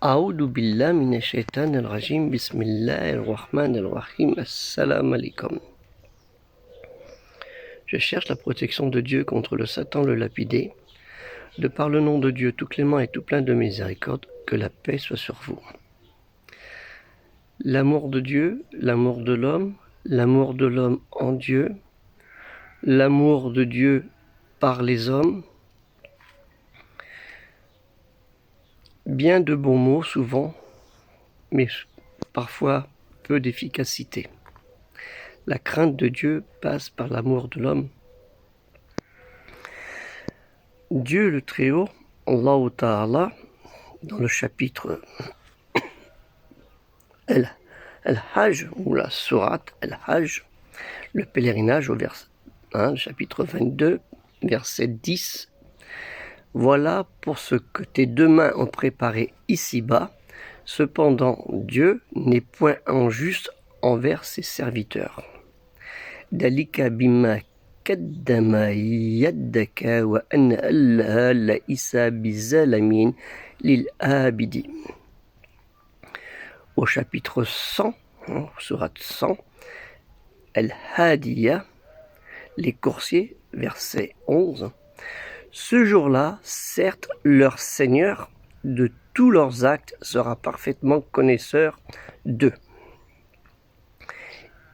A'oudou billah minash shaitanir rajim. Bismillahir rahmanir rahim. Assalamu alaikum. Je cherche la protection de Dieu contre le Satan le lapidé. De par le nom de Dieu tout clément et tout plein de miséricorde, que la paix soit sur vous. L'amour de Dieu, l'amour de l'homme en Dieu, l'amour de Dieu par les hommes. Bien de bons mots souvent, mais parfois peu d'efficacité. La crainte de Dieu passe par l'amour de l'homme. Dieu le Très-Haut, Allah Ta'ala, dans le chapitre Al-Hajj, ou la sourate Al-Hajj, le pèlerinage au chapitre 22, verset 10. Voilà pour ce que tes deux mains ont préparé ici-bas. Cependant, Dieu n'est point injuste envers ses serviteurs. Dalika bima kaddama yaddaka wa anna Allah laisa bizalamin lil abidi. Au chapitre 100, sourate 100, Al-Hadiya, les coursiers, verset 11. Ce jour-là, certes, leur Seigneur de tous leurs actes sera parfaitement connaisseur d'eux.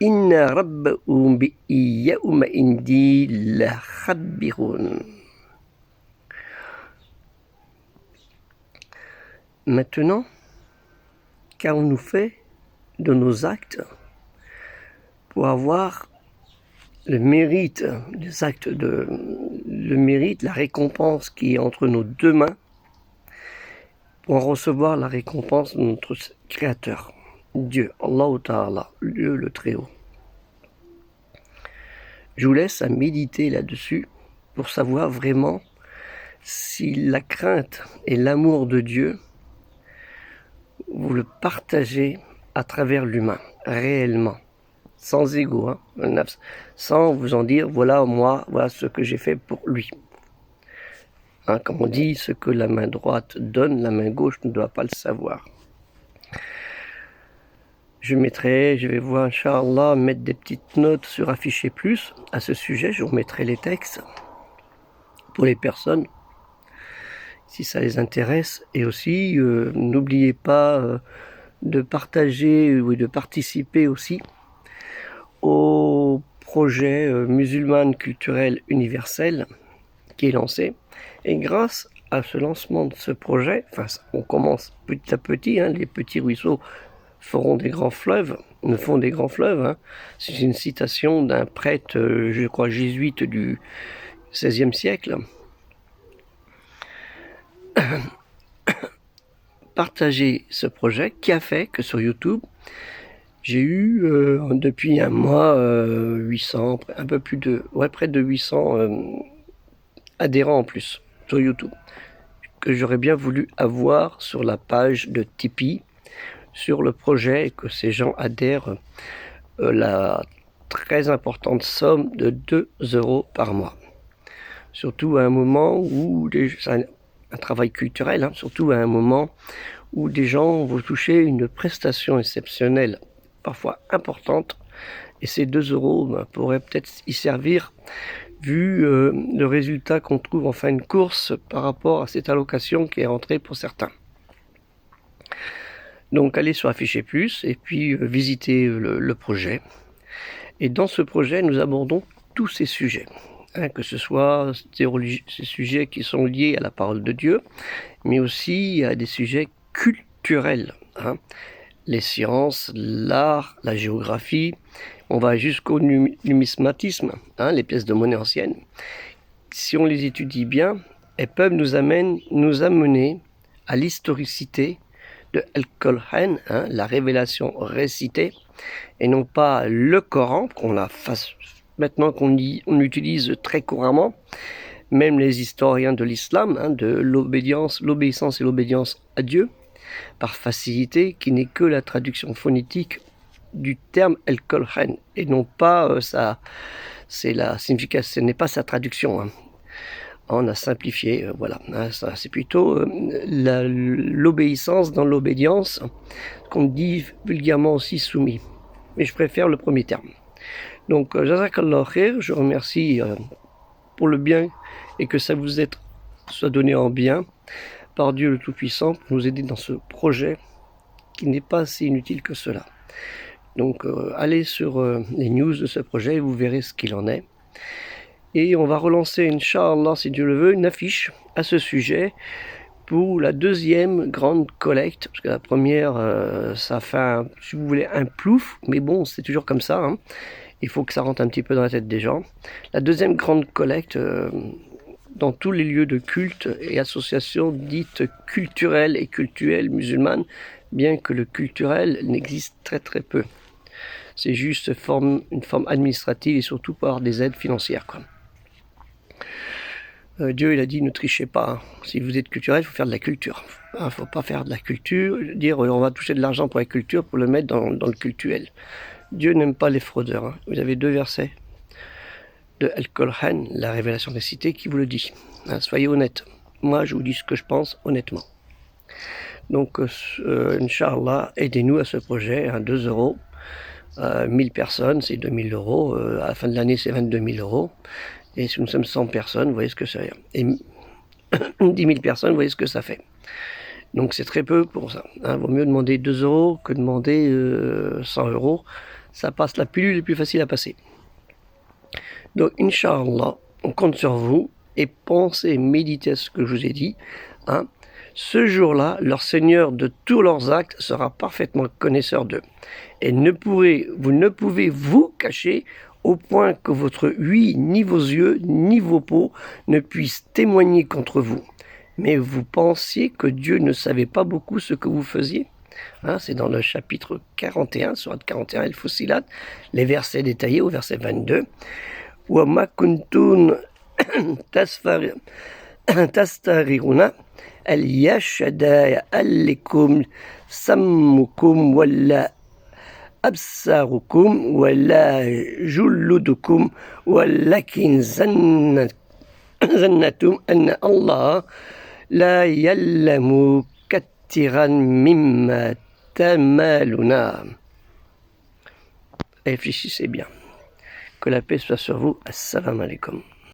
Inna rabbahum bi yawma indi la khabirun. Maintenant, qu'avons-nous fait de nos actes pour avoir le mérite des actes le mérite, la récompense qui est entre nos deux mains, pour en recevoir la récompense de notre Créateur, Dieu, Allah Ta'ala, Dieu le Très-Haut. Je vous laisse à méditer là-dessus pour savoir vraiment si la crainte et l'amour de Dieu, vous le partagez à travers l'humain, réellement, sans ego, sans vous en dire, voilà moi, voilà ce que j'ai fait pour lui. Comme on dit, ce que la main droite donne, la main gauche ne doit pas le savoir. Je vais voir, Inch'Allah, mettre des petites notes sur Afficher Plus à ce sujet. Je vous mettrai les textes pour les personnes, si ça les intéresse. Et aussi, n'oubliez pas de partager ou de participer aussi au projet musulman culturel universel qui est lancé. Et grâce à ce lancement de ce projet, on commence petit à petit, les petits ruisseaux feront des grands fleuves, ne font des grands fleuves. C'est une citation d'un prêtre, je crois, jésuite du XVIe siècle. Partagez ce projet qui a fait que sur YouTube, j'ai eu depuis un mois 800, un peu plus de, près de 800 adhérents en plus sur YouTube, que j'aurais bien voulu avoir sur la page de Tipeee, sur le projet, que ces gens adhèrent la très importante somme de 2 € par mois. Surtout à un moment où c'est un travail culturel, surtout à un moment où des gens vont toucher une prestation exceptionnelle, parfois importante, et ces 2 € pourraient peut-être y servir, vu le résultat qu'on trouve en fin de course par rapport à cette allocation qui est rentrée pour certains. Donc allez sur Afficher Plus et puis visitez le projet. Et dans ce projet, nous abordons tous ces sujets, que ce soit ces sujets qui sont liés à la parole de Dieu, mais aussi à des sujets culturels, les sciences, l'art, la géographie. On va jusqu'au numismatisme, les pièces de monnaie anciennes. Si on les étudie bien, elles peuvent nous amener à l'historicité de Al-Qur'an, la révélation récitée, et non pas le Coran, maintenant qu'on utilise très couramment, même les historiens de l'islam, de l'obéissance et l'obédience à Dieu, par facilité, qui n'est que la traduction phonétique du terme Al-Qur'an, et non pas c'est la signification, ce n'est pas sa traduction. On a simplifié, voilà. Hein, ça, c'est plutôt l'obéissance dans l'obédience, qu'on dit vulgairement aussi soumis. Mais je préfère le premier terme. Donc, Jazakallah khair, je remercie pour le bien et que ça vous soit donné en bien par Dieu le Tout-Puissant pour nous aider dans ce projet qui n'est pas si inutile que cela. Donc allez sur les news de ce projet et vous verrez ce qu'il en est. Et on va relancer, Inch'Allah, si Dieu le veut, une affiche à ce sujet pour la deuxième grande collecte. Parce que la première, ça fait, si vous voulez, un plouf. Mais bon, c'est toujours comme ça. Hein. Il faut que ça rentre un petit peu dans la tête des gens. La deuxième grande collecte, dans tous les lieux de culte et associations dites culturelles et cultuelles musulmanes, bien que le culturel n'existe très très peu. C'est juste une forme administrative et surtout par des aides financières, quoi. Dieu, il a dit, ne trichez pas. Hein. Si vous êtes culturel, il faut faire de la culture. Il ne faut pas faire de la culture, dire on va toucher de l'argent pour la culture pour le mettre dans le cultuel. Dieu n'aime pas les fraudeurs. Hein. Vous avez 2 versets de Al-Qur'an, la révélation des cités, qui vous le dit. Hein, soyez honnête. Moi, je vous dis ce que je pense honnêtement. Donc, Inch'Allah, aidez-nous à ce projet, à 2 euros. 1000 personnes, c'est 2000 euros. À la fin de l'année, c'est 22 000 euros. Et si nous sommes 100 personnes, vous voyez ce que c'est. Et 10 000 personnes, vous voyez ce que ça fait. Donc, c'est très peu pour ça. Hein. Vaut mieux demander 2 euros que demander 100 euros. Ça passe la pilule est plus facile à passer. Donc, Inch'Allah, on compte sur vous et pensez, méditez à ce que je vous ai dit. Hein. Ce jour-là, leur Seigneur de tous leurs actes sera parfaitement connaisseur d'eux. Et vous ne pouvez vous cacher au point que votre huile, ni vos yeux, ni vos peaux ne puissent témoigner contre vous. Mais vous pensiez que Dieu ne savait pas beaucoup ce que vous faisiez? Hein, c'est dans le chapitre 41, sourate 41, El-Fussilat, les versets détaillés au verset 22. وَمَا كُنْتُمْ تَسْتَرِرُونَ أَنْ يَشْهَدَ عَلَيْكُمْ سَمْعُكُمْ وَلَا أَبْصَارُكُمْ وَلَا جُلُودُكُمْ وَلَكِنْ ظَنَّنْتُمْ أَنَّ اللَّهَ لَا يَعْلَمُ كَثِيرًا مِمَّا تَعْمَلُونَ. Réfléchissez bien. Que la paix soit sur vous. Assalamu alaikum.